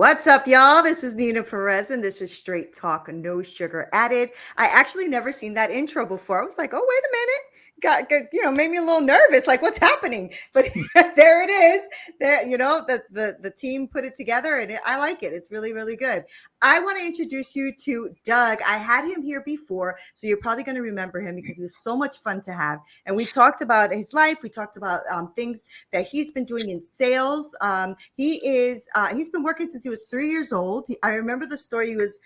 What's up, y'all? This is Neena Perez, and this is Straight Talk, No Sugar Added. I actually never seen that intro before. I was like, oh, wait a minute. Made me a little nervous. Like, what's happening? But there it is. There, the team put it together, and I like it. It's really, really good. I want to introduce you to Doug. I had him here before, so you're probably going to remember him because he was so much fun to have. And we talked about his life. We talked about things that he's been doing in sales. He's been working since he was 3 years old. I remember the story. He was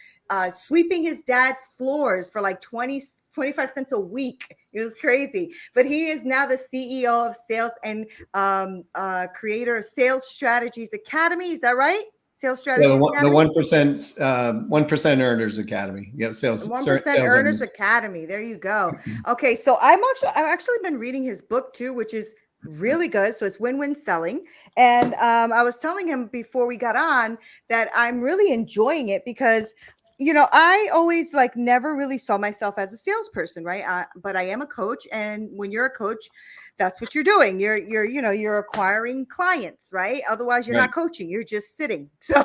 sweeping his dad's floors for like 25 cents a week. It was crazy. But he is now the CEO of Sales and creator of Sales Strategies Academy. Is that right? Sales Strategies Academy? The 1% Earners Academy. Yeah, sales 1% Earners Academy. There you go. Okay, so I've actually been reading his book too, which is really good. So it's win-win selling. And I was telling him before we got on that I'm really enjoying it because I always never really saw myself as a salesperson, right? But I am a coach, and when you're a coach, that's what you're doing. You're acquiring clients, right? Otherwise, you're not coaching. You're just sitting. So,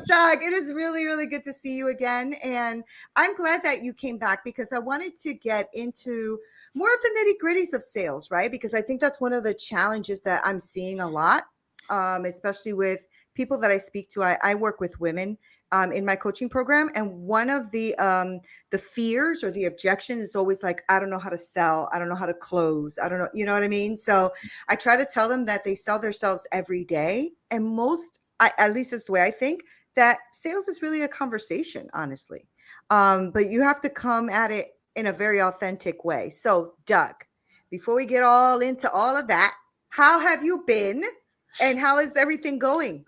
Doug, it is really, really good to see you again, and I'm glad that you came back because I wanted to get into more of the nitty-gritties of sales, right? Because I think that's one of the challenges that I'm seeing a lot, especially with people that I speak to. I work with women in my coaching program, and one of the fears or the objection is always like, I don't know how to sell, I don't know how to close, I don't know, you know what I mean? So I try to tell them that they sell themselves every day, and at least it's the way I think, that sales is really a conversation, honestly. But you have to come at it in a very authentic way. So, Doug, before we get all into all of that, how have you been, and how is everything going?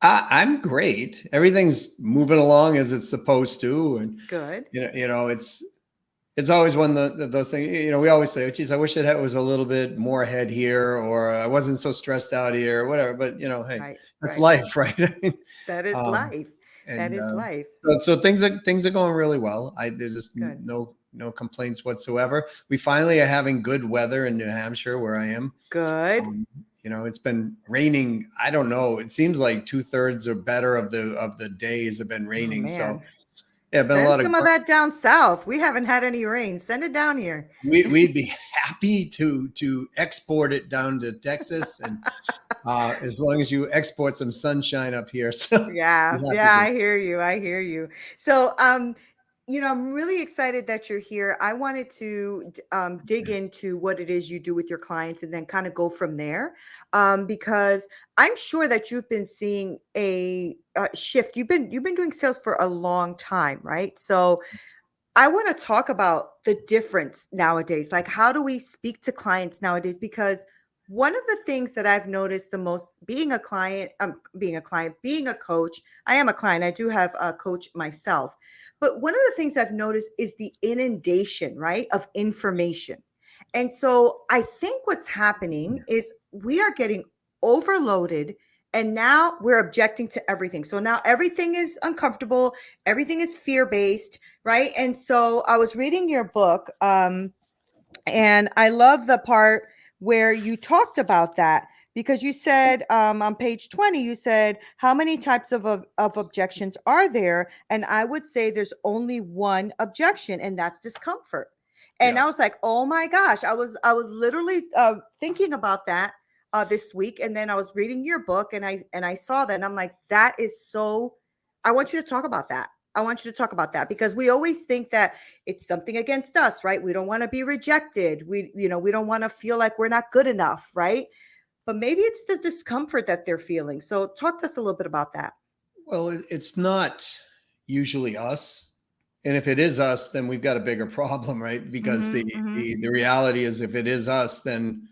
I'm great. Everything's moving along as it's supposed to, and good. It's always one of those things. We always say, "Oh, geez, I wish it was a little bit more ahead here, or I wasn't so stressed out here, or whatever." But hey, that's life, right? That is life. That is life. So things are going really well. There's just no complaints whatsoever. We finally are having good weather in New Hampshire, where I am. Good. It's been raining. I don't know. It seems like 2/3 or better of the days have been raining. So yeah, been send a lot some of that down south. We haven't had any rain. Send it down here. We'd be happy to export it down to Texas, and as long as you export some sunshine up here. So yeah, I hear you. So I'm really excited that you're here. I wanted to dig into what it is you do with your clients and then kind of go from there, because I'm sure that you've been seeing a shift. You've been doing sales for a long time, right? So I want to talk about the difference nowadays. Like, how do we speak to clients nowadays? Because one of the things that I've noticed the most, being a coach, I am a client. I do have a coach myself. But one of the things I've noticed is the inundation, right, of information. And so I think what's happening is we are getting overloaded, and now we're objecting to everything. So now everything is uncomfortable. Everything is fear-based, right? And so I was reading your book, and I love the part where you talked about that, because you said on page 20, you said, how many types of objections are there? And I would say there's only one objection, and that's discomfort. And I was like, oh my gosh, I was literally thinking about that this week. And then I was reading your book, and I saw that, and I'm like, that is so, I want you to talk about that. I want you to talk about that, because we always think that it's something against us, right? We don't want to be rejected. We don't want to feel like we're not good enough, right? But maybe it's the discomfort that they're feeling. So talk to us a little bit about that. Well, it's not usually us. And if it is us, then we've got a bigger problem, right? Because the reality is, if it is us, then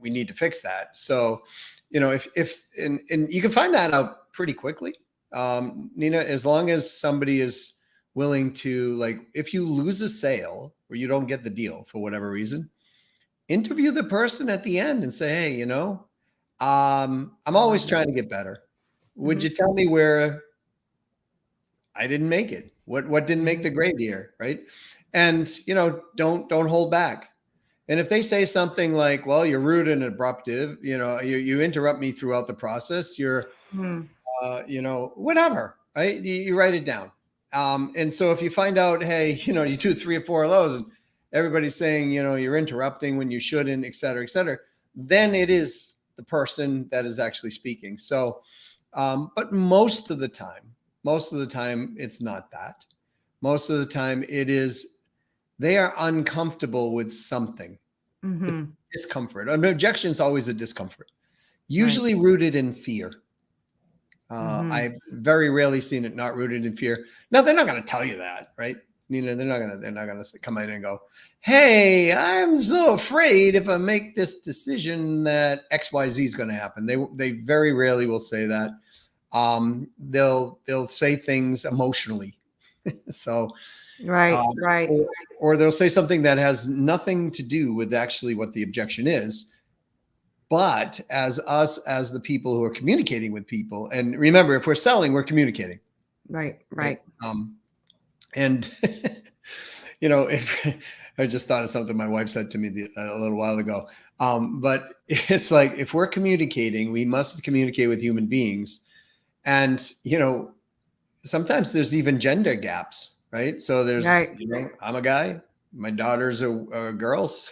we need to fix that. So, if you can find that out pretty quickly. Neena, as long as somebody is willing to, like, if you lose a sale or you don't get the deal for whatever reason, interview the person at the end and say, hey, I'm always trying to get better. Would you tell me where I didn't make it? What didn't make the grade here, right? And don't hold back. And if they say something like, well, you're rude and abruptive, you interrupt me throughout the process, you're, whatever, right? You write it down. And so if you find out, hey, you do 3 or 4 of those and everybody's saying, you're interrupting when you shouldn't, et cetera, then it is the person that is actually speaking. So, but most of the time, it's not that. Most of the time it is, they are uncomfortable with something. Discomfort. An objection is always a discomfort, usually rooted in fear. I've very rarely seen it not rooted in fear. Now, they're not going to tell you that, right? Neena, they're not going to come in and go, hey, I'm so afraid if I make this decision that XYZ is going to happen. They very rarely will say that. They'll say things emotionally. So, right. Or they'll say something that has nothing to do with actually what the objection is. But as the people who are communicating with people, and remember, if we're selling, we're communicating. Right. And if I just thought of something my wife said to me a little while ago. But it's like, if we're communicating, we must communicate with human beings. And, sometimes there's even gender gaps, right? So there's, I'm a guy, my daughters are girls.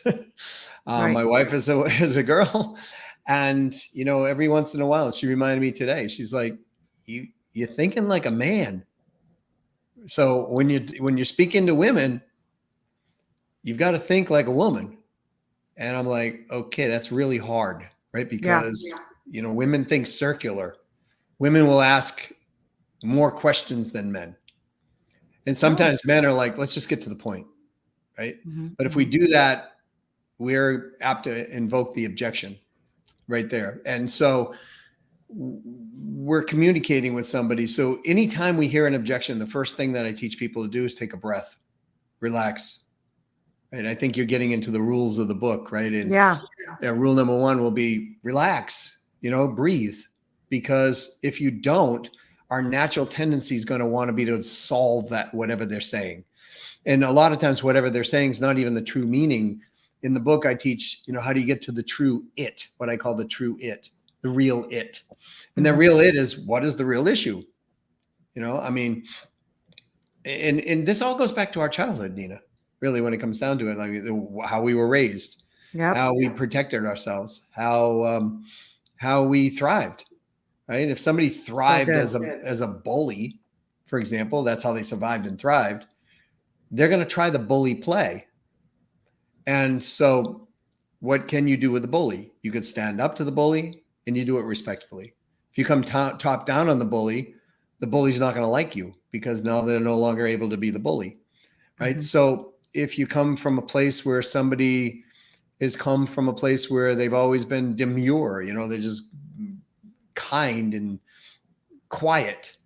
My wife is a girl. And, every once in a while, she reminded me today, she's like, you're thinking like a man. So when you're speaking to women, you've got to think like a woman. And I'm like, okay, that's really hard, right? Because, women think circular. Women will ask more questions than men. And sometimes men are like, let's just get to the point, right? But if we do that, we're apt to invoke the objection right there. And so we're communicating with somebody. So anytime we hear an objection, the first thing that I teach people to do is take a breath, relax. Right? I think you're getting into the rules of the book, right? And rule number 1 will be relax, breathe. Because if you don't, our natural tendency is going to want to be to solve that, whatever they're saying. And a lot of times, whatever they're saying is not even the true meaning. In the book, I teach, how do you get to the true it, what I call the true it, the real it. And the real it is, what is the real issue? And this all goes back to our childhood, Neena, really, when it comes down to it, like how we were raised, how we protected ourselves, how we thrived. Right? If somebody thrived as a bully, for example, that's how they survived and thrived. They're going to try the bully play. And so what can you do with the bully? You could stand up to the bully and you do it respectfully. If you come top down on the bully's not going to like you because now they're no longer able to be the bully. Right? So if you come from a place where somebody has come from a place where they've always been demure, they're just kind and quiet,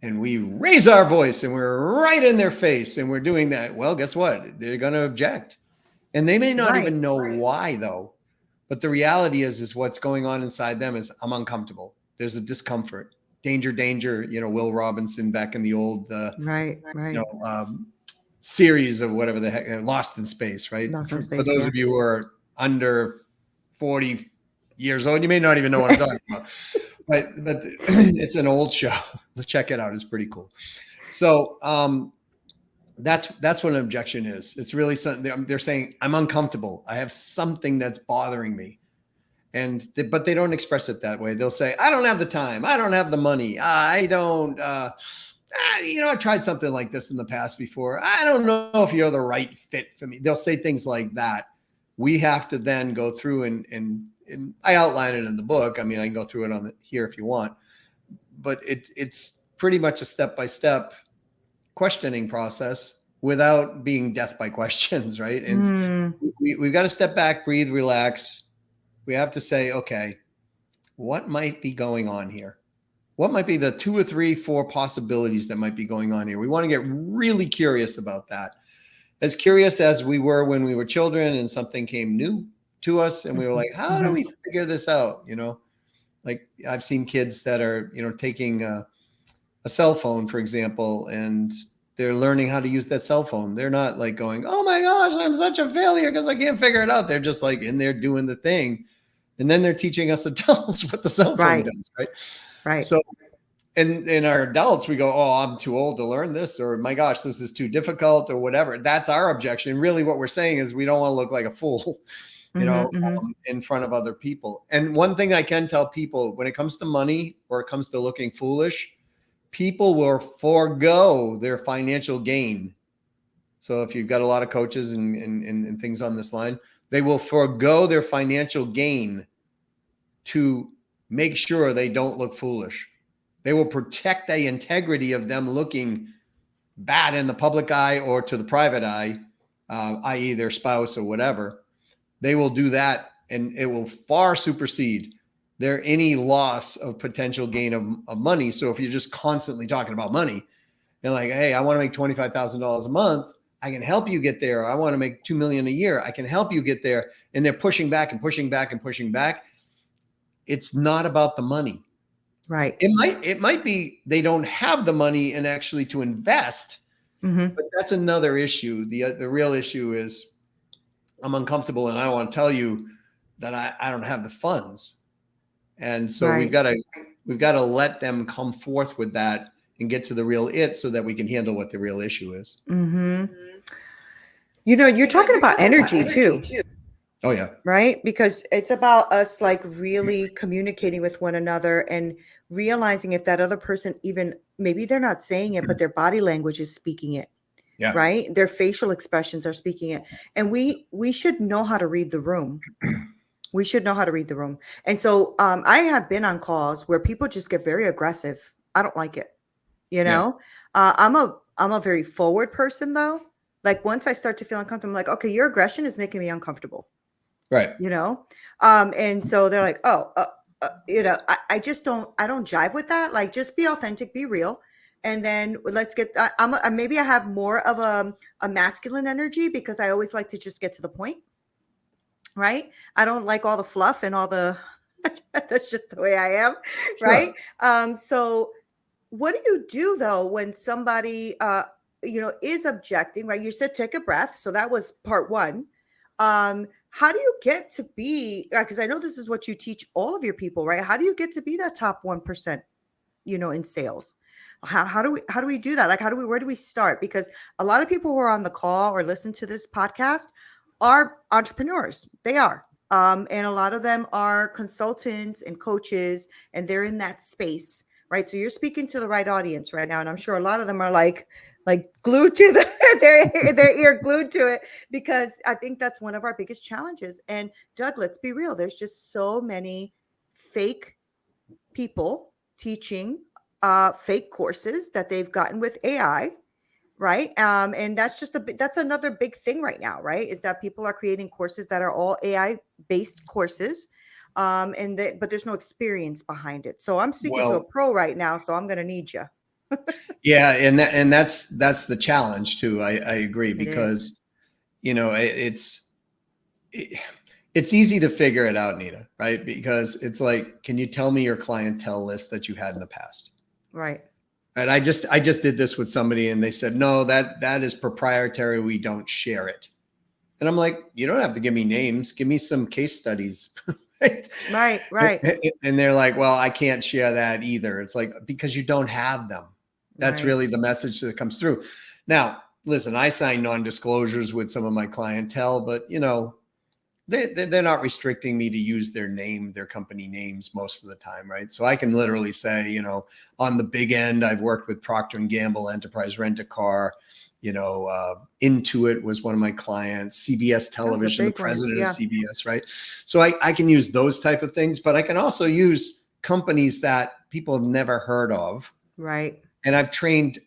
and we raise our voice and we're right in their face and we're doing that, well, guess what? They're going to object, and they may not even know why, though. But the reality is what's going on inside them is, I'm uncomfortable. There's a discomfort. Danger. Will Robinson back in the old series of whatever the heck, Lost in Space, right? For those of you who are under 40 years old, you may not even know what I'm talking about. But it's an old show. Check it out. It's pretty cool. So that's what an objection is. It's really something they're saying, I'm uncomfortable. I have something that's bothering me. But they don't express it that way. They'll say, I don't have the time. I don't have the money. I don't, I've tried something like this in the past before. I don't know if you're the right fit for me. They'll say things like that. We have to then go through and I outline it in the book. I mean, I can go through it here if you want, but it's pretty much a step-by-step questioning process without being death by questions, right? And we've got to step back, breathe, relax. We have to say, okay, what might be going on here? What might be the 2 or 3, 4 possibilities that might be going on here? We want to get really curious about that. As curious as we were when we were children and something came new to us and we were like, how do we figure this out? Like I've seen kids that are, taking a cell phone, for example, and they're learning how to use that cell phone. They're not like going, oh my gosh, I'm such a failure because I can't figure it out. They're just like in there doing the thing. And then they're teaching us adults what the cell phone does, right? Right. So, and in our adults, we go, oh, I'm too old to learn this, or my gosh, this is too difficult, or whatever. That's our objection. Really, what we're saying is we don't want to look like a fool, in front of other people. And one thing I can tell people when it comes to money or it comes to looking foolish, people will forego their financial gain. So if you've got a lot of coaches and things on this line, they will forego their financial gain to make sure they don't look foolish. They will protect the integrity of them looking bad in the public eye or to the private eye, i.e. their spouse or whatever. They will do that, and it will far supersede any loss of potential gain of money. So if you're just constantly talking about money, you're like, hey, I want to make $25,000 a month. I can help you get there. I want to make $2 million a year. I can help you get there. And they're pushing back and pushing back and pushing back. It's not about the money. Right. It might be they don't have the money and actually to invest, but that's another issue. The real issue is I'm uncomfortable and I want to tell you that I don't have the funds. And so we've got to let them come forth with that and get to the real it so that we can handle what the real issue is. You're talking about energy too. Oh yeah. Right? Because it's about us like really communicating with one another and realizing if that other person, even maybe they're not saying it, but their body language is speaking it. Yeah. Right? Their facial expressions are speaking it. And we should know how to read the room. We should know how to read the room. And so I have been on calls where people just get very aggressive. I don't like it. I'm a very forward person though. Like once I start to feel uncomfortable, I'm like, okay, your aggression is making me uncomfortable. Right. And so they're like, I just don't jive with that. Like, just be authentic, be real. And then let's get, maybe I have more of a masculine energy because I always like to just get to the point. Right. I don't like all the fluff and all the, that's just the way I am. Sure. Right. So what do you do though, when somebody, is objecting, right? You said, take a breath. So that was part one. How do you get to be, because I know this is what you teach all of your people, right? How do you get to be that top 1%, in sales? How do we do that? Like, where do we start? Because a lot of people who are on the call or listen to this podcast are entrepreneurs. They are. And a lot of them are consultants and coaches, and they're in that space, right? So you're speaking to the right audience right now. And I'm sure a lot of them are like glued to their ear glued to it, because I think that's one of our biggest challenges. And Doug, let's be real. There's just so many fake people teaching fake courses that they've gotten with AI, right? And that's another big thing right now, right? Is that people are creating courses that are all AI based courses. But there's no experience behind it. So I'm speaking to a pro right now, so I'm going to need you. Yeah. And that's the challenge too. I agree, because, it's easy to figure it out, Neena, right? Because it's like, can you tell me your clientele list that you had in the past? Right. And I just did this with somebody and they said, no, that is proprietary. We don't share it. And I'm like, you don't have to give me names. Give me some case studies. Right. And they're like, well, I can't share that either. It's like, because you don't have them. That's really the message that comes through. Now, listen, I sign non-disclosures with some of my clientele, but they're not restricting me to use their name, their company names most of the time, right? So I can literally say, on the big end, I've worked with Procter & Gamble, Enterprise Rent-A-Car, Intuit was one of my clients, CBS Television, the president of CBS, right? So I can use those type of things, but I can also use companies that people have never heard of. Right. And I've trained,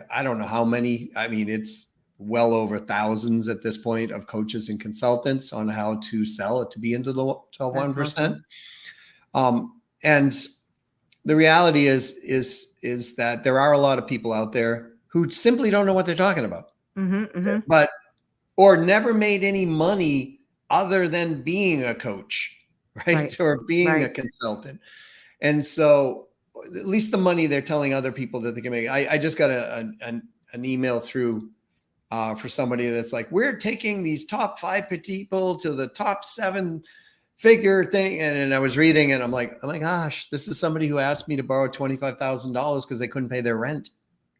I don't know how many, I mean, it's well over thousands at this point of coaches and consultants on how to sell it, to be into the top 1%. Awesome. And the reality is that there are a lot of people out there who simply don't know what they're talking about, or never made any money other than being a coach, right? Or being a consultant. And so at least the money they're telling other people that they can make. I just got an email through for somebody that's like, we're taking these top 5 people to the top 7 figure thing. And I was reading and I'm like, oh my gosh, this is somebody who asked me to borrow $25,000 because they couldn't pay their rent.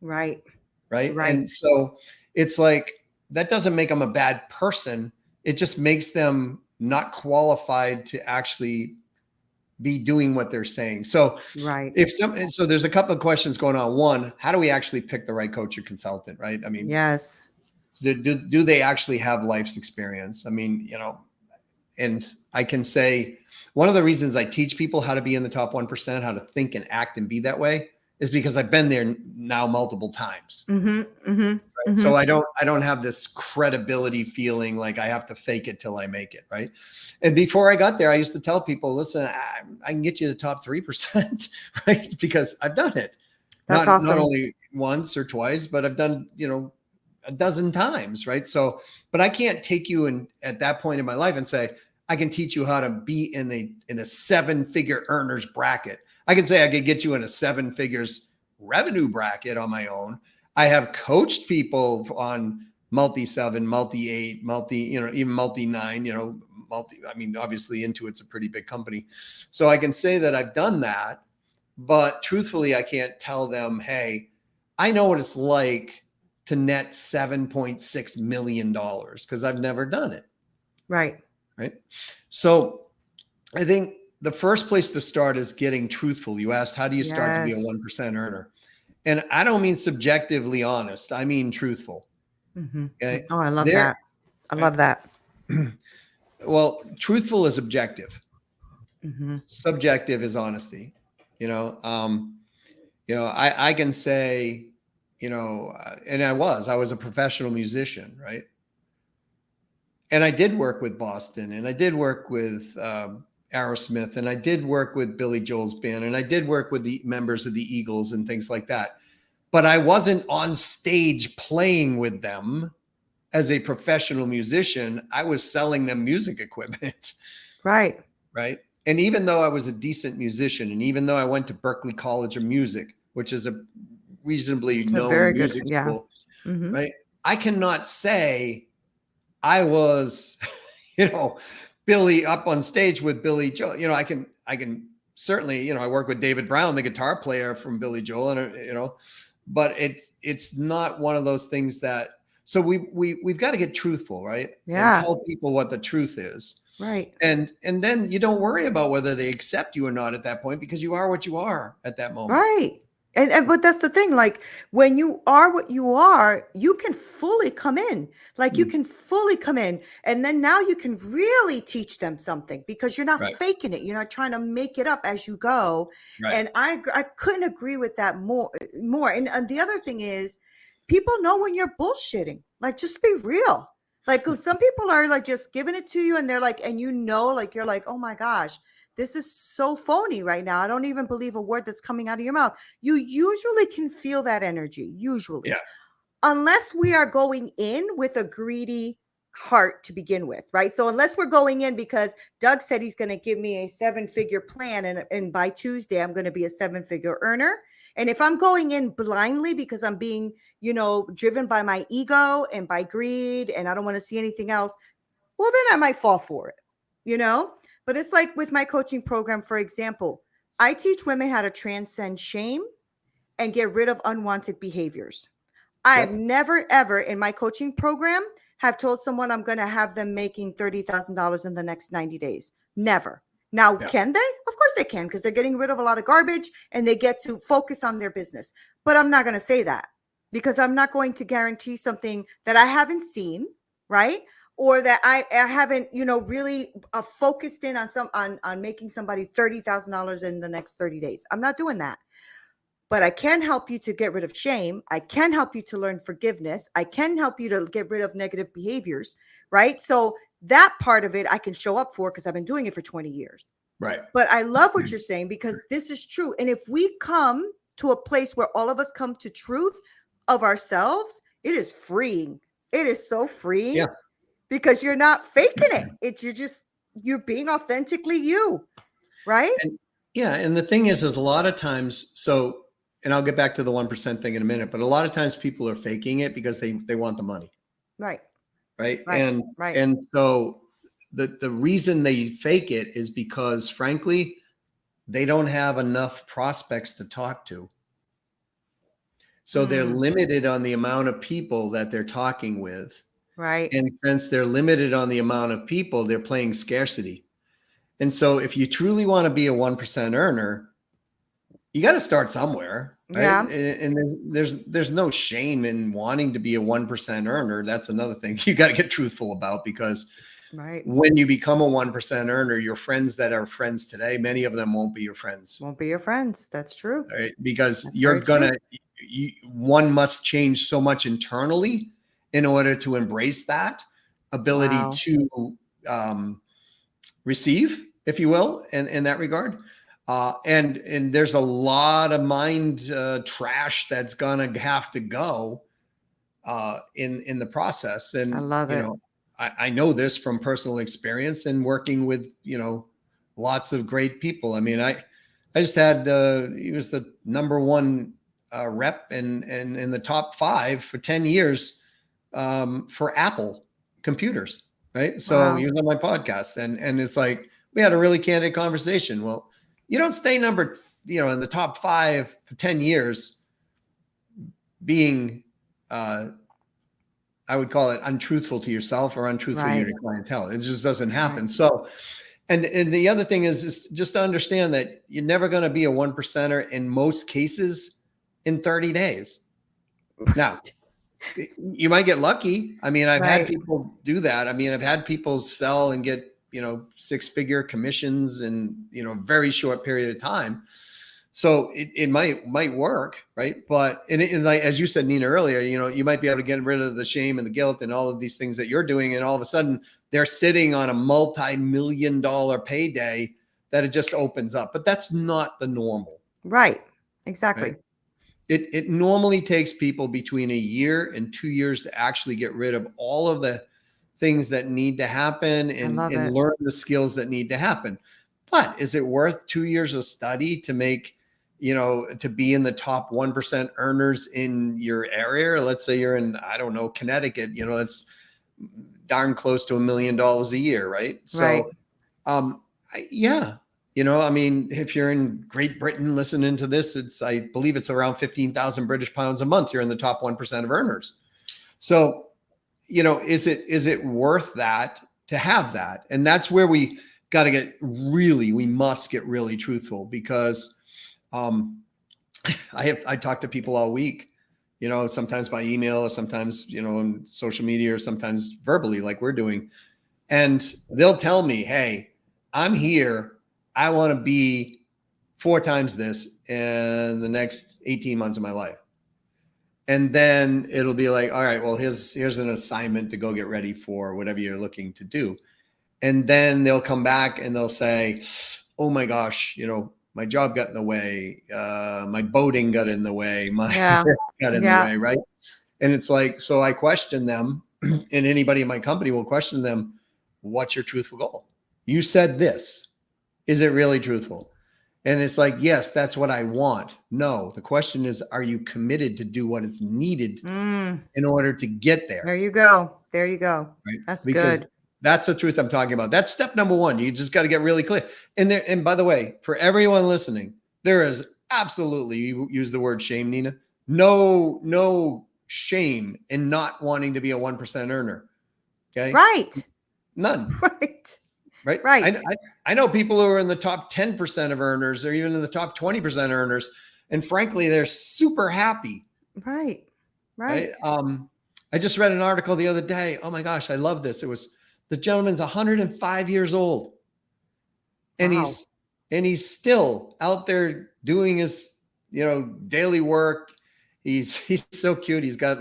Right. Right. Right. And so it's like, that doesn't make them a bad person. It just makes them not qualified to actually be doing what they're saying. So Right. so there's a couple of questions going on. One, how do we actually pick the right coach or consultant? Right. I mean, yes. Do they actually have life's experience? I mean, you know, and I can say one of the reasons I teach people how to be in the top 1%, how to think and act and be that way, is because I've been there now multiple times. Right? So I don't have this credibility feeling like I have to fake it till I make it. Right. And before I got there, I used to tell people, listen, I can get you the top 3%, right? Because I've done it. That's awesome. Not only once or twice, but I've done, you know, a dozen times. Right. So, but I can't take you in at that point in my life and say, I can teach you how to be in a 7-figure earners bracket. I can say I could get you in a 7 figures revenue bracket on my own. I have coached people on multi-7, multi-8, you know, even multi-9, you know, I mean, obviously Intuit's a pretty big company. So I can say that I've done that, but truthfully, I can't tell them, hey, I know what it's like to net $7.6 million because I've never done it. Right. Right. So I think the first place to start is getting truthful. You asked, how do you start to be a 1% earner? And I don't mean subjectively honest. I mean truthful. Okay? Oh, I love that. I love that. Well, truthful is objective. Subjective is honesty. You know, I can say, you know, and I was a professional musician, right? And I did work with Boston, and I did work with Aerosmith, and I did work with Billy Joel's band, and I did work with the members of the Eagles and things like that. But I wasn't on stage playing with them as a professional musician. I was selling them music equipment. Right. Right. And even though I was a decent musician, and even though I went to Berklee College of Music, which is a reasonably known music school, right? I cannot say I was, you know, Billy up on stage with Billy Joel. You know, I can certainly, you know, I work with David Brown, the guitar player from Billy Joel, and you know, but it's not one of those things that. So we've got to get truthful, right? Yeah. And tell people what the truth is. Right. And then you don't worry about whether they accept you or not at that point, because you are what you are at that moment. Right. And but that's the thing, like when you are what you are, you can fully come in, like you can fully come in, and then now you can really teach them something because you're not faking it. You're not trying to make it up as you go. Right. And I couldn't agree with that more. And the other thing is, people know when you're bullshitting. Like, just be real. Like, some people are like just giving it to you, and they're like, and you know, like you're like, oh my gosh, this is so phony right now. I don't even believe a word that's coming out of your mouth. You usually can feel that energy, usually. Yeah. Unless we are going in with a greedy heart to begin with, right? So unless we're going in because Doug said he's going to give me a 7-figure plan, and by Tuesday, I'm going to be a 7-figure earner. And if I'm going in blindly because I'm being, you know, driven by my ego and by greed, and I don't want to see anything else, well, then I might fall for it, you know? But it's like with my coaching program, for example, I teach women how to transcend shame and get rid of unwanted behaviors. I've never, ever in my coaching program have told someone I'm going to have them making $30,000 in the next 90 days. Never. Now, can they? Of course they can, because they're getting rid of a lot of garbage and they get to focus on their business. But I'm not going to say that, because I'm not going to guarantee something that I haven't seen, right? Or that I haven't, you know, really focused in on making somebody $30,000 in the next 30 days. I'm not doing that. But I can help you to get rid of shame. I can help you to learn forgiveness. I can help you to get rid of negative behaviors, right? So that part of it I can show up for, because I've been doing it for 20 years. Right. But I love what you're saying, because this is true. And if we come to a place where all of us come to truth of ourselves, it is freeing. It is so freeing. Yeah. Because you're not faking it. You're being authentically you, right? And the thing is a lot of times, so and I'll get back to the 1% thing in a minute, but a lot of times people are faking it because they want the money. Right. Right. Right. And, Right. and so the reason they fake it is because frankly, they don't have enough prospects to talk to. So they're limited on the amount of people that they're talking with. Right. And since they're limited on the amount of people, they're playing scarcity. And so if you truly want to be a 1% earner, you got to start somewhere, right? Yeah. And there's no shame in wanting to be a 1% earner. That's another thing you got to get truthful about, because right. when you become a 1% earner, your friends that are friends today, many of them won't be your friends. Won't be your friends. That's true. Right? Because That's you're very gonna, true. one must change so much internally in order to embrace that ability Wow. to receive, if you will, in that regard. And there's a lot of mind trash that's gonna have to go in the process. And I love it. I know this from personal experience and working with lots of great people. I mean, I just had he was the number one rep and in the top 5 for 10 years for Apple computers. Right. So he was on my podcast, and it's like, we had a really candid conversation. Well, you don't stay in the top 5 for 10 years being, I would call it untruthful to yourself or untruthful to your clientele. It just doesn't happen. Right. So, and the other thing is just to understand that you're never going to be a 1%er in most cases in 30 days. Now, you might get lucky. I mean, I've had people do that. I mean, I've had people sell and get, 6-figure commissions in, a very short period of time. So it might work, right? But like, as you said, Neena, earlier, you might be able to get rid of the shame and the guilt and all of these things that you're doing, and all of a sudden they're sitting on a multi-million-dollar payday that it just opens up. But that's not the normal. Right. Exactly. Right? It normally takes people between a year and 2 years to actually get rid of all of the things that need to happen and learn the skills that need to happen. But is it worth 2 years of study to make, to be in the top 1% earners in your area? Let's say you're in, I don't know, Connecticut, that's darn close to $1 million a year, right? So, yeah. I mean, if you're in Great Britain listening to this, I believe it's around 15,000 British pounds a month. You're in the top 1% of earners. So, is it worth that to have that? And that's where we must get really truthful, because I talk to people all week, sometimes by email or sometimes, on social media or sometimes verbally, like we're doing. And they'll tell me, hey, I'm here. I want to be 4 times this in the next 18 months of my life. And then it'll be like, all right, well, here's an assignment to go get ready for whatever you're looking to do. And then they'll come back and they'll say, oh my gosh, my job got in the way. My boating got in the way. My got in the way. Right. And it's like, so I question them, and anybody in my company will question them. What's your truthful goal? You said this. Is it really truthful? And it's like, yes, that's what I want. No, the question is, are you committed to do what is needed in order to get there? There you go. Right? That's because good. That's the truth I'm talking about. That's step number 1. You just got to get really clear. And by the way, for everyone listening, there is absolutely, you use the word shame, Neena, no shame in not wanting to be a 1% earner. Okay. Right. None. Right. I know people who are in the top 10% of earners, or even in the top 20% earners, and frankly, they're super happy. Right. I just read an article the other day. Oh my gosh, I love this. It was, the gentleman's 105 years old, and he's still out there doing his, daily work. He's so cute. He's got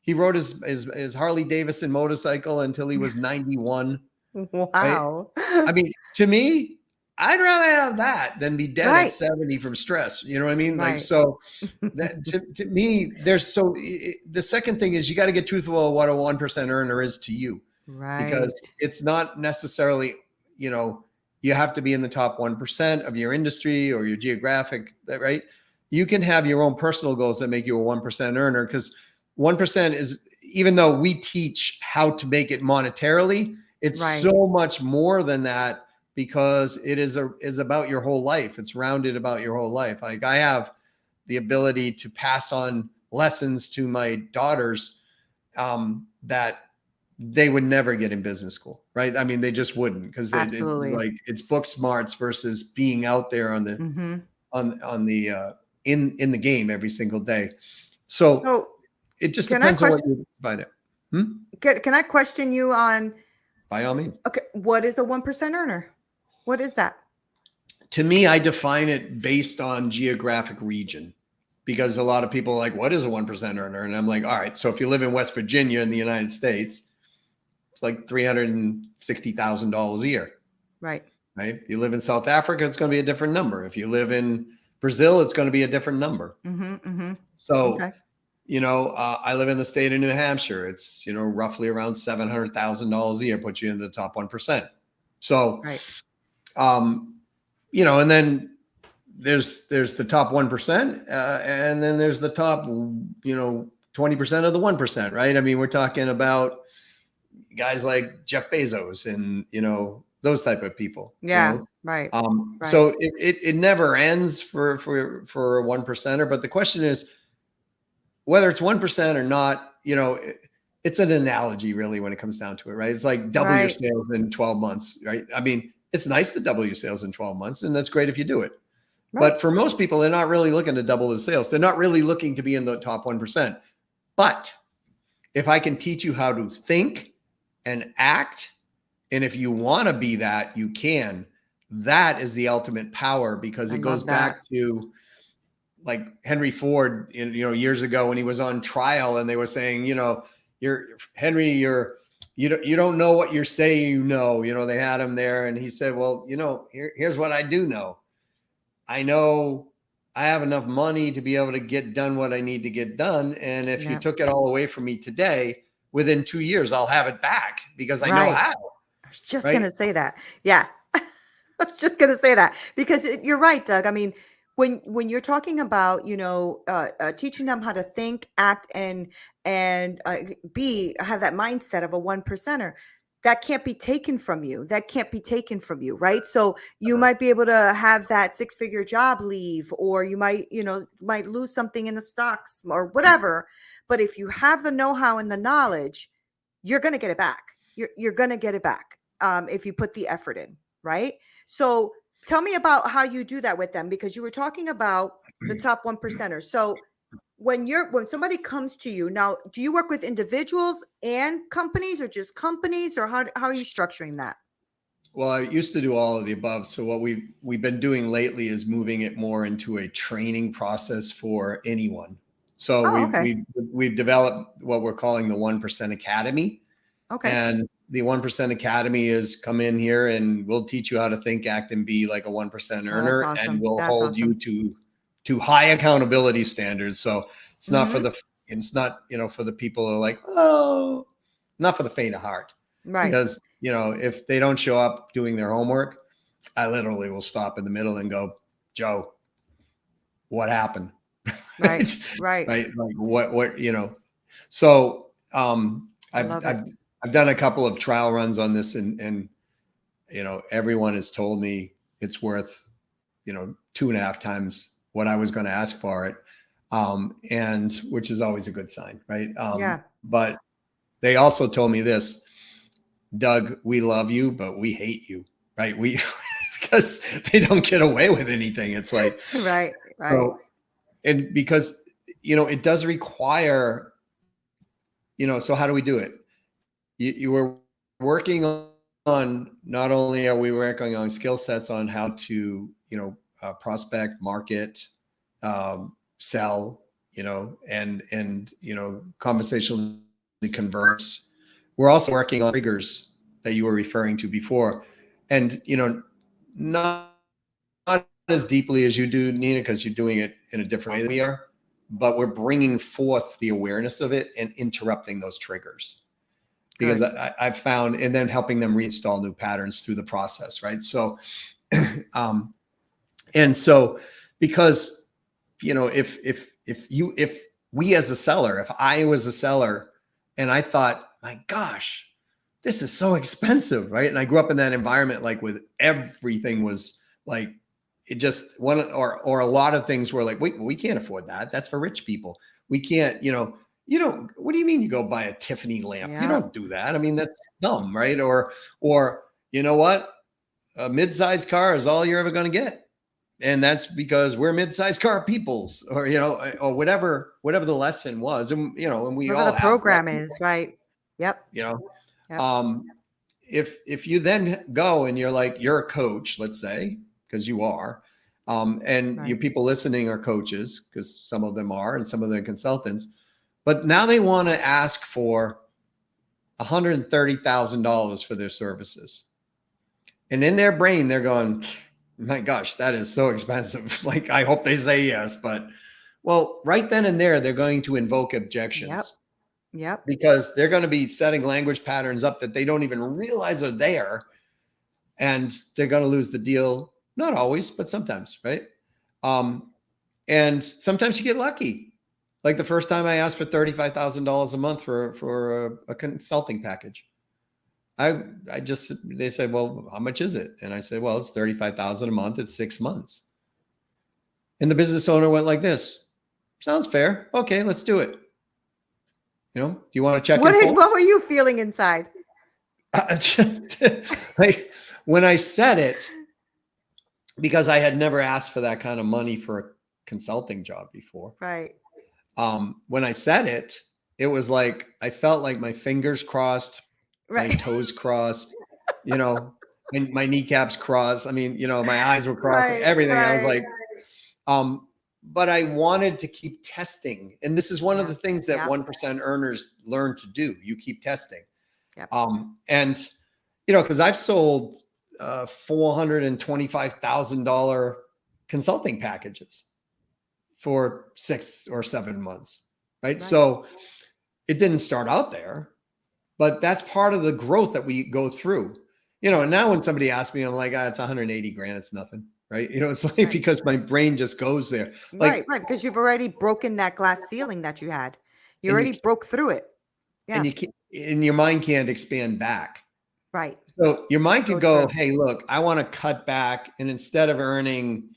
he rode his Harley Davidson motorcycle until he was 91. Wow. Right? I mean, to me, I'd rather have that than be dead at 70 from stress. You know what I mean? Like, so that to me, the second thing is, you got to get truthful about what a 1% earner is to you. Right. Because it's not necessarily, you have to be in the top 1% of your industry or your geographic, right? you can have your own personal goals that make you a 1% earner, because 1% is, even though we teach how to make it monetarily, it's so much more than that, because it is about your whole life. It's rounded about your whole life. Like, I have the ability to pass on lessons to my daughters that they would never get in business school, right? I mean, they just wouldn't, because it's like, it's book smarts versus being out there on the in the game every single day. So it just depends on what you find it. Can I question you on? By all means. Okay, what is a 1% earner? What is that? To me, I define it based on geographic region, because a lot of people are like, what is a 1% earner? And I'm like, all right, so if you live in West Virginia in the United States, it's like $360,000 a year. Right. If you live in South Africa, it's going to be a different number. If you live in Brazil, it's going to be a different number. So, I live in the state of New Hampshire. It's, roughly around $700,000 a year, puts you in the top 1%. So, and then there's the top 1%, and then there's the top, 20% of the 1%, right? I mean, we're talking about guys like Jeff Bezos and, those type of people. Right. So it never ends for a 1%er, but the question is whether it's 1% or not. It's an analogy, really, when it comes down to it, right? It's like double your sales in 12 months, right? I mean, it's nice to double your sales in 12 months, and that's great if you do it. But for most people, they're not really looking to double the sales. They're not really looking to be in the top 1%. But if I can teach you how to think and act, and if you want to be that, you can. That is the ultimate power, because it goes back to like Henry Ford, years ago, when he was on trial, and they were saying, you're Henry, you don't know what you're saying, they had him there, and he said, well, here's what I do know. I know I have enough money to be able to get done what I need to get done. And if you took it all away from me today, within 2 years, I'll have it back, because I know how. I was just going to say that. Yeah. I was just going to say that, because you're right, Doug. I mean, when you're talking about, teaching them how to think, act, and have that mindset of a 1%er, that can't be taken from you. Right? So you might be able to have that 6-figure job leave, or you might, might lose something in the stocks or whatever. But if you have the know-how and the knowledge, you're going to get it back. You're going to get it back if you put the effort in, right? So tell me about how you do that with them, because you were talking about the top 1%ers. So when somebody comes to you now, do you work with individuals and companies, or just companies, or how are you structuring that? Well, I used to do all of the above. So what we've been doing lately is moving it more into a training process for anyone. So we've developed what we're calling the 1% Academy. Okay. And the 1% Academy is come in here and we'll teach you how to think, act, and be like a 1% earner. Awesome. And we'll hold you to high accountability standards. So it's not for the people who are like, oh, not for the faint of heart. Right. Because, if they don't show up doing their homework, I literally will stop in the middle and go, Joe, what happened? Right. Right. Like what, so, I've done a couple of trial runs on this, and everyone has told me it's worth, 2.5 times what I was going to ask for it. And which is always a good sign. Right. But they also told me this, Doug, we love you, but we hate you. Right. Because they don't get away with anything. It's like, right. So, and because, it does require, so how do we do it? You were working on, not only are we working on skill sets on how to, prospect, market, sell, and conversationally converse. We're also working on triggers that you were referring to before. And, not as deeply as you do, Neena, because you're doing it in a different way than we are, but we're bringing forth the awareness of it and interrupting those triggers. Because I've found, and then helping them reinstall new patterns through the process, right? So, and so, because if we as a seller, if I was a seller and I thought, my gosh, this is so expensive, right? And I grew up in that environment, like with everything was like, it just one, or a lot of things were like, wait, we can't afford that. That's for rich people. We can't, what do you mean you go buy a Tiffany lamp? You don't do that. I mean, that's dumb, right? Or you know what? A mid-sized car is all you're ever going to get. And that's because we're mid-sized car peoples, or, or whatever the lesson was. And, and we Whatever all the have program lessons, is, right? Yep. Yep. Yep. If you then go and you're like, you're a coach, let's say, because you are, and Right. your people listening are coaches, because some of them are, and some of them are consultants, but now they want to ask for $130,000 for their services. And in their brain, they're going, my gosh, that is so expensive. Like, I hope they say yes, but well, right then and there, they're going to invoke objections. Yep. Because they're going to be setting language patterns up that they don't even realize are there. And they're going to lose the deal. Not always, but sometimes, right? And sometimes you get lucky. Like the first time I asked for $35,000 a month for a consulting package. They said, well, how much is it? And I said, well, it's $35,000 a month. It's 6 months. And the business owner went like this. Sounds fair. Okay, let's do it. Do you want to check? What were you feeling inside? Like when I said it, because I had never asked for that kind of money for a consulting job before. Right. When I said it, it was like, I felt like my fingers crossed, right. my toes crossed, and my kneecaps crossed. I mean, my eyes were crossed, Right, everything. right. I was like, but I wanted to keep testing. And this is one of the things that 1% earners learn to do. You keep testing. Yep. And, because I've sold $425,000 consulting packages for 6 or 7 months, right? So it didn't start out there, but that's part of the growth that we go through. And now when somebody asks me, I'm like, it's 180 grand. It's nothing. Right. It's like, because my brain just goes there. Like, right. Because you've already broken that glass ceiling that you had. You already broke through it. Yeah. And your mind can't expand back. Right. So your mind could go, hey, look, I want to cut back. And instead of earning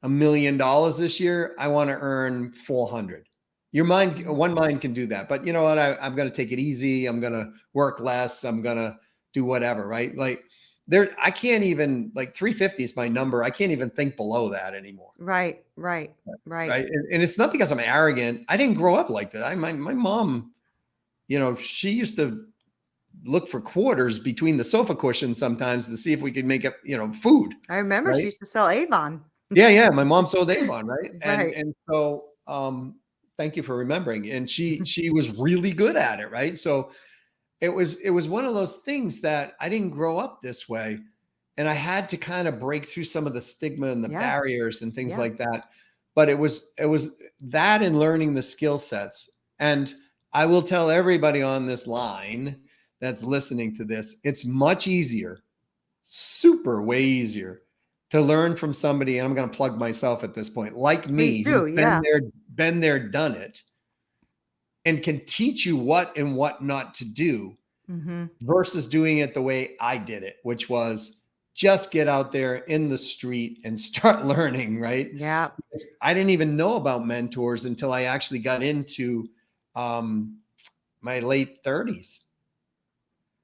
$1 million this year, I want to earn 400. One mind can do that. But you know what? I'm going to take it easy. I'm going to work less. I'm going to do whatever. Right. Like, I can't even, like, 350 is my number. I can't even think below that anymore. Right. And it's not because I'm arrogant. I didn't grow up like that. My mom, she used to look for quarters between the sofa cushions sometimes to see if we could make up, food. I remember she used to sell Avon. Yeah. My mom sold Avon, right? And so, thank you for remembering. And she was really good at it, right? So it was one of those things that I didn't grow up this way. And I had to kind of break through some of the stigma and the barriers and things like that. But it was that and learning the skill sets. And I will tell everybody on this line that's listening to this, it's much easier, super way easier to learn from somebody. And I'm going to plug myself at this point, like me, who's been there, done it, and can teach you what and what not to do, versus doing it the way I did it, which was just get out there in the street and start learning, right? Yeah. Because I didn't even know about mentors until I actually got into my late 30s.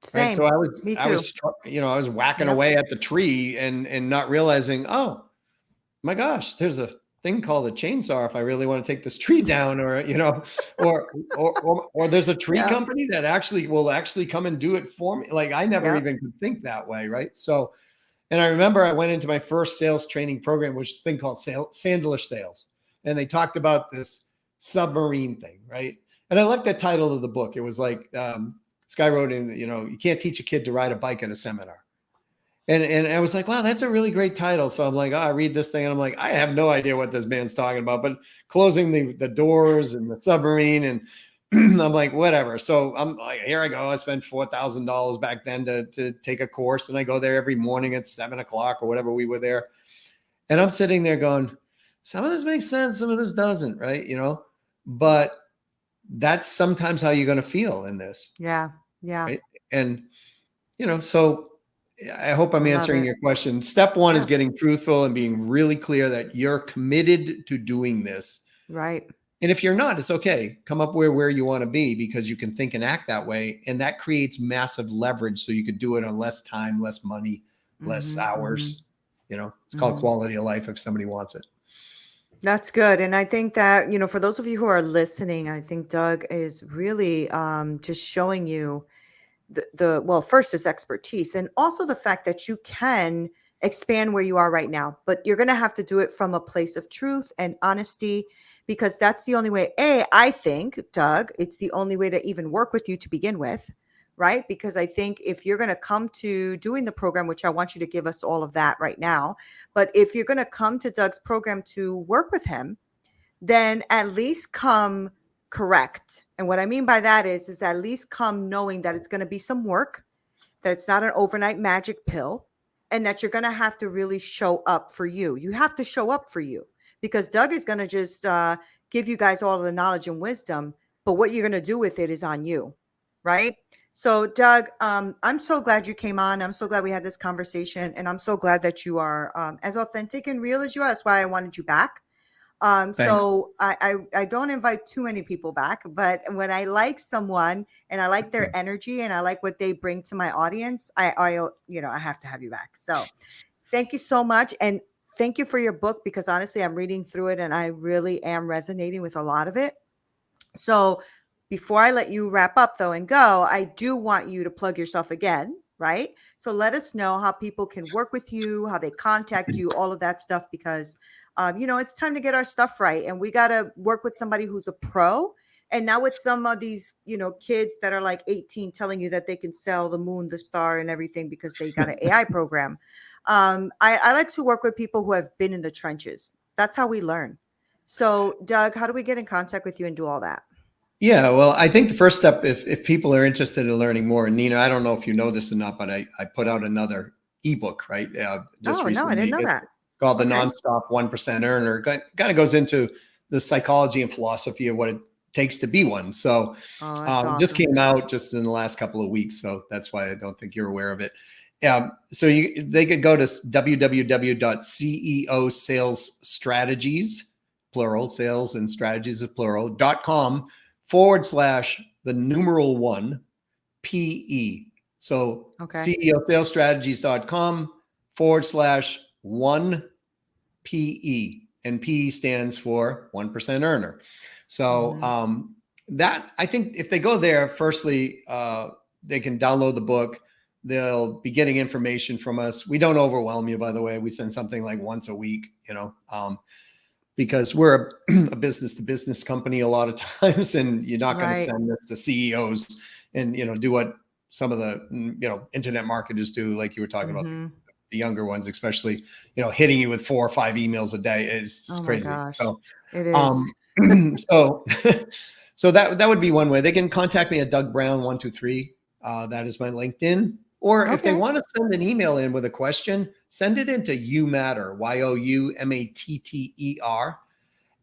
Same. Right? So I was whacking away at the tree and not realizing, oh my gosh, there's a thing called a chainsaw if I really want to take this tree down, or or there's a tree company that will come and do it for me. Like, I never even could think that way, right? So, and I remember I went into my first sales training program, which is a thing called Sandler Sales, and they talked about this submarine thing, right? And I liked the title of the book. It was like, this guy wrote in, you can't teach a kid to ride a bike at a seminar. And I was like, wow, that's a really great title. So I'm like, I read this thing and I'm like, I have no idea what this man's talking about, but closing the doors and the submarine, and I'm like, whatever. So I'm like, here I go. I spent $4,000 back then to take a course, and I go there every morning at 7 o'clock or whatever we were there. And I'm sitting there going, some of this makes sense, some of this doesn't, right? But that's sometimes how you're going to feel in this, Yeah. Yeah. right? And, so I hope I'm I love answering it. your question. Step one is Yeah. getting truthful and being really clear that you're committed to doing this. Right. And if you're not, it's okay. Come up where you want to be, because you can think and act that way. And that creates massive leverage. So you could do it on less time, less money, less Mm-hmm. Mm-hmm. hours. It's called Mm-hmm. quality of life if somebody wants it. That's good. And I think that, for those of you who are listening, I think Doug is really just showing you well, first is expertise, and also the fact that you can expand where you are right now, but you're going to have to do it from a place of truth and honesty, because that's the only way. I think, Doug, it's the only way to even work with you to begin with, right? Because I think if you're going to come to doing the program, which I want you to give us all of that right now, but if you're going to come to Doug's program to work with him, then at least come correct. And what I mean by that is at least come knowing that it's going to be some work, that it's not an overnight magic pill, and that you're going to have to really show up for you. You have to show up for you, because Doug is going to just give you guys all the knowledge and wisdom, but what you're going to do with it is on you, right? So, Doug, I'm so glad you came on. I'm so glad we had this conversation, and I'm so glad that you are as authentic and real as you are. That's why I wanted you back. Thanks. So I don't invite too many people back, but when I like someone and I like their energy and I like what they bring to my audience, I have to have you back. So thank you so much. And thank you for your book, because honestly, I'm reading through it and I really am resonating with a lot of it. So before I let you wrap up though and go, I do want you to plug yourself again, right? So let us know how people can work with you, how they contact you, all of that stuff, because it's time to get our stuff right. And we got to work with somebody who's a pro. And now with some of these, kids that are like 18 telling you that they can sell the moon, the star, and everything because they got an AI program. I like to work with people who have been in the trenches. That's how we learn. So, Doug, how do we get in contact with you and do all that? Yeah, well, I think the first step, if people are interested in learning more, and Neena, I don't know if you know this or not, but I put out another ebook, right? Just Oh, no, I didn't recently. know It's that. called The Okay. Nonstop 1% Earner. Kind of goes into the psychology and philosophy of what it takes to be one. So Oh, that's just awesome. came out just in the last couple of weeks. So that's why I don't think you're aware of it. So they could go to www.ceosalesstrategies, plural, sales and strategies is plural.com /the numeral 1 PE. So Okay. ceosalesstrategies.com /1 PE, and PE stands for 1% earner. So Mm-hmm. that, I think if they go there, firstly, they can download the book. They'll be getting information from us. We don't overwhelm you, by the way. We send something like once a week, because we're a business to business company a lot of times, and you're not going to Right. send this to CEOs and, do what some of the, internet marketers do. Like you were talking about Mm-hmm. the younger ones, especially, hitting you with 4 or 5 emails a day is Oh my crazy. gosh. So, It is. um, so, so that would be one way. They can contact me at Doug Brown 123. That is my LinkedIn. Or if they Okay. want to send an email in with a question, send it into YouMatter, YOUMATTER,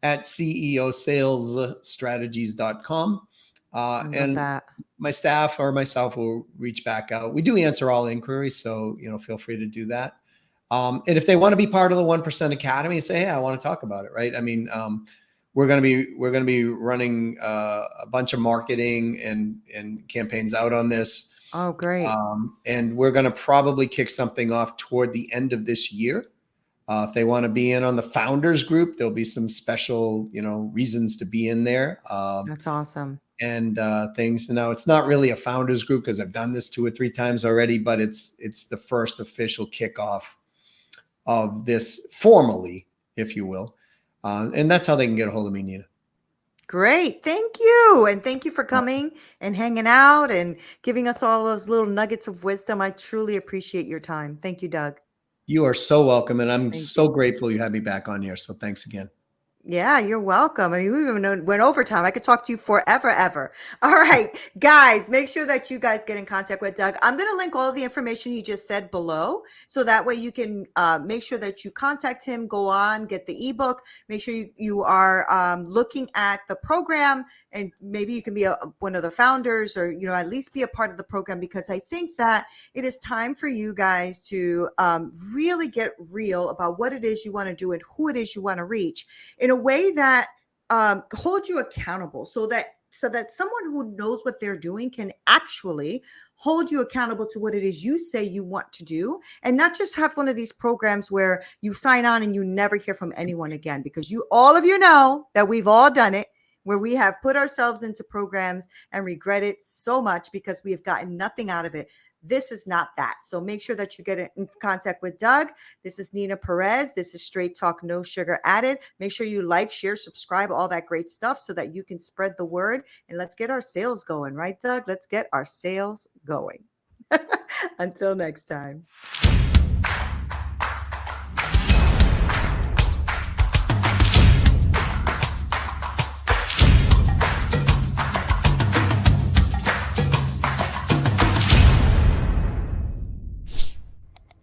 at ceosalesstrategies.com. I love And that. my staff or myself will reach back out. We do answer all inquiries, so feel free to do that. And if they want to be part of the 1% Academy, say, hey, I want to talk about it, right? I mean, we're going to be running a bunch of marketing and campaigns out on this. Oh, great. And we're going to probably kick something off toward the end of this year. If they want to be in on the founders group, there'll be some special, reasons to be in there. That's awesome. And things. Now, it's not really a founders group because I've done this 2 or 3 times already, but it's the first official kickoff of this formally, if you will. And that's how they can get a hold of me, Neena. Great. Thank you. And thank you for coming and hanging out and giving us all those little nuggets of wisdom. I truly appreciate your time. Thank you, Doug. You are so welcome. And I'm Thank so you. grateful you had me back on here. So thanks again. Yeah, you're welcome. I mean, we even went overtime. I could talk to you forever, ever. All right, guys, make sure that you guys get in contact with Doug. I'm going to link all the information he just said below. So that way you can make sure that you contact him, go on, get the ebook, make sure you are looking at the program, and maybe you can be one of the founders, or, at least be a part of the program, because I think that it is time for you guys to really get real about what it is you want to do and who it is you want to reach, in a way that holds you accountable, so that someone who knows what they're doing can actually hold you accountable to what it is you say you want to do, and not just have one of these programs where you sign on and you never hear from anyone again, because all of you know that we've all done it, where we have put ourselves into programs and regret it so much because we have gotten nothing out of it. This is not that. So make sure that you get in contact with Doug. This is Neena Perez. This is Straight Talk, No Sugar Added. Make sure you like, share, subscribe, all that great stuff, so that you can spread the word. And let's get our sales going, right, Doug? Let's get our sales going. Until next time.